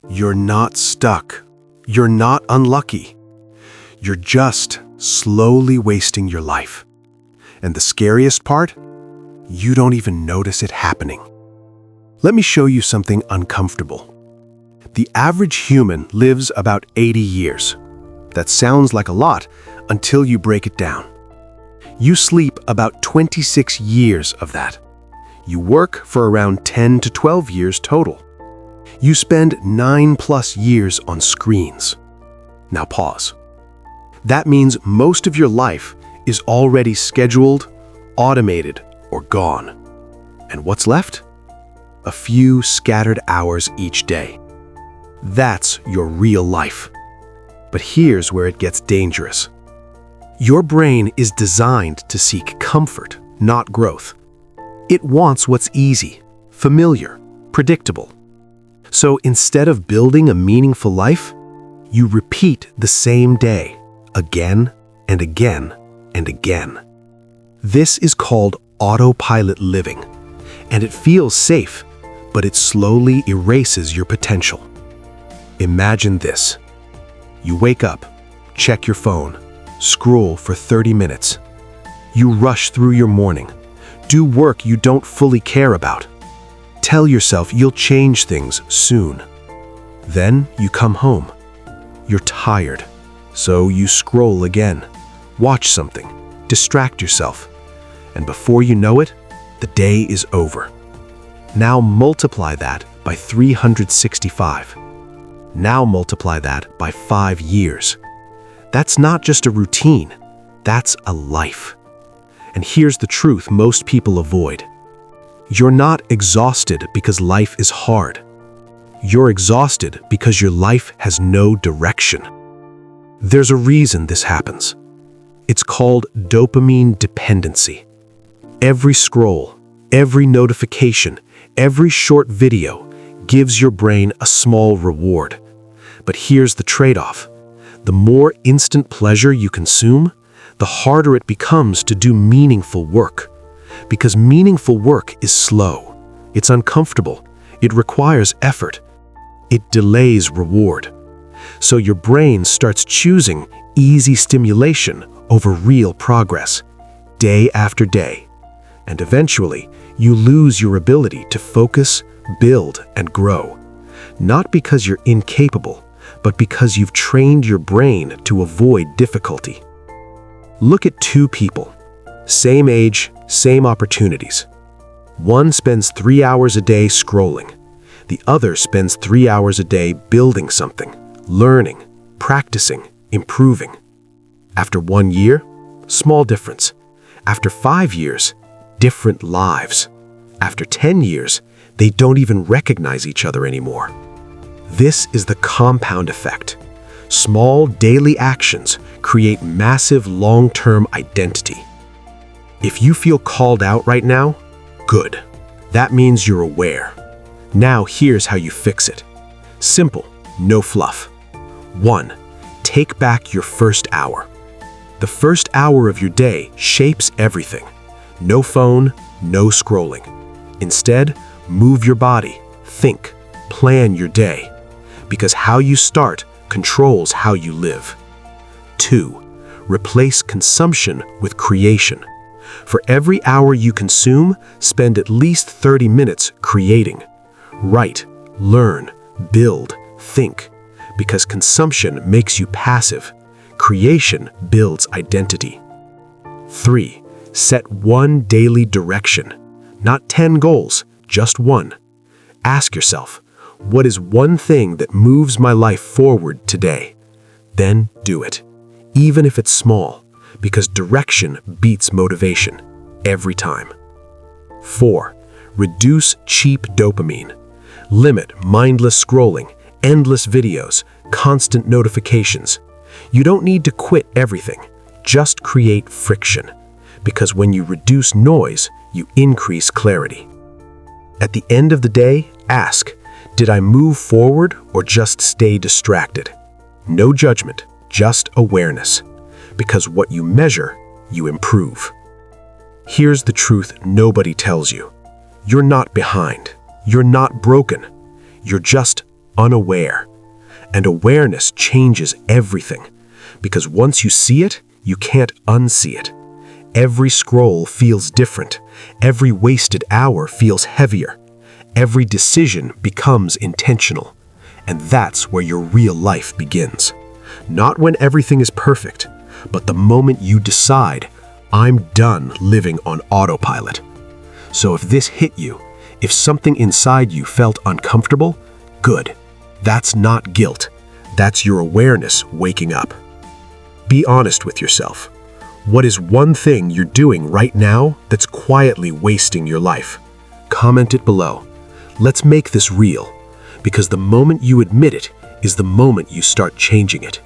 You're not stuck. You're not unlucky. You're just slowly wasting your life. And the scariest part? You don't even notice it happening. Let me show you something uncomfortable. The average human lives about 80 years. That sounds like a lot until you break it down. You sleep about 26 years of that. You work for around 10 to 12 years total. You spend 9+ years on screens. Now pause. That means most of your life is already scheduled, automated, or gone. And what's left? A few scattered hours each day. That's your real life. But here's where it gets dangerous. Your brain is designed to seek comfort, not growth. It wants what's easy, familiar, predictable. So instead of building a meaningful life, you repeat the same day, again and again and again. This is called autopilot living, and it feels safe, but it slowly erases your potential. Imagine this. You wake up, check your phone, scroll for 30 minutes. You rush through your morning, do work you don't fully care about. Tell yourself you'll change things soon. Then you come home. You're tired, so you scroll again, watch something, distract yourself, and before you know it, the day is over. Now multiply that by 365. Now multiply that by 5 years. That's not just a routine, that's a life. And here's the truth most people avoid. You're not exhausted because life is hard. You're exhausted because your life has no direction. There's a reason this happens. It's called dopamine dependency. Every scroll, every notification, every short video gives your brain a small reward. But here's the trade-off. The more instant pleasure you consume, the harder it becomes to do meaningful work. Because meaningful work is slow, it's uncomfortable, it requires effort, it delays reward. So your brain starts choosing easy stimulation over real progress, day after day. And eventually, you lose your ability to focus, build, and grow. Not because you're incapable, but because you've trained your brain to avoid difficulty. Look at two people. Same age, same opportunities. One spends 3 hours a day scrolling. The other spends 3 hours a day building something, learning, practicing, improving. After 1 year, small difference. After 5 years, different lives. After 10 years, they don't even recognize each other anymore. This is the compound effect. Small daily actions create massive long-term identity. If you feel called out right now, good. That means you're aware. Now here's how you fix it. Simple, no fluff. 1. Take back your first hour. The first hour of your day shapes everything. No phone, no scrolling. Instead, move your body, think, plan your day. Because how you start controls how you live. 2. Replace consumption with creation. For every hour you consume, spend at least 30 minutes creating. Write, learn, build, think. Because consumption makes you passive. Creation builds identity. 3. Set one daily direction. Not 10 goals, just one. Ask yourself, what is one thing that moves my life forward today? Then do it, even if it's small, because direction beats motivation every time. 4. Reduce cheap dopamine. Limit mindless scrolling, endless videos, constant notifications. You don't need to quit everything, just create friction. Because when you reduce noise, you increase clarity. At the end of the day, ask, did I move forward or just stay distracted? No judgment, just awareness. Because what you measure, you improve. Here's the truth nobody tells you. You're not behind. You're not broken. You're just unaware. And awareness changes everything, because once you see it, you can't unsee it. Every scroll feels different. Every wasted hour feels heavier. Every decision becomes intentional. And that's where your real life begins. Not when everything is perfect, but the moment you decide, I'm done living on autopilot. So if this hit you, if something inside you felt uncomfortable, good. That's not guilt. That's your awareness waking up. Be honest with yourself. What is one thing you're doing right now that's quietly wasting your life? Comment it below. Let's make this real, because the moment you admit it is the moment you start changing it.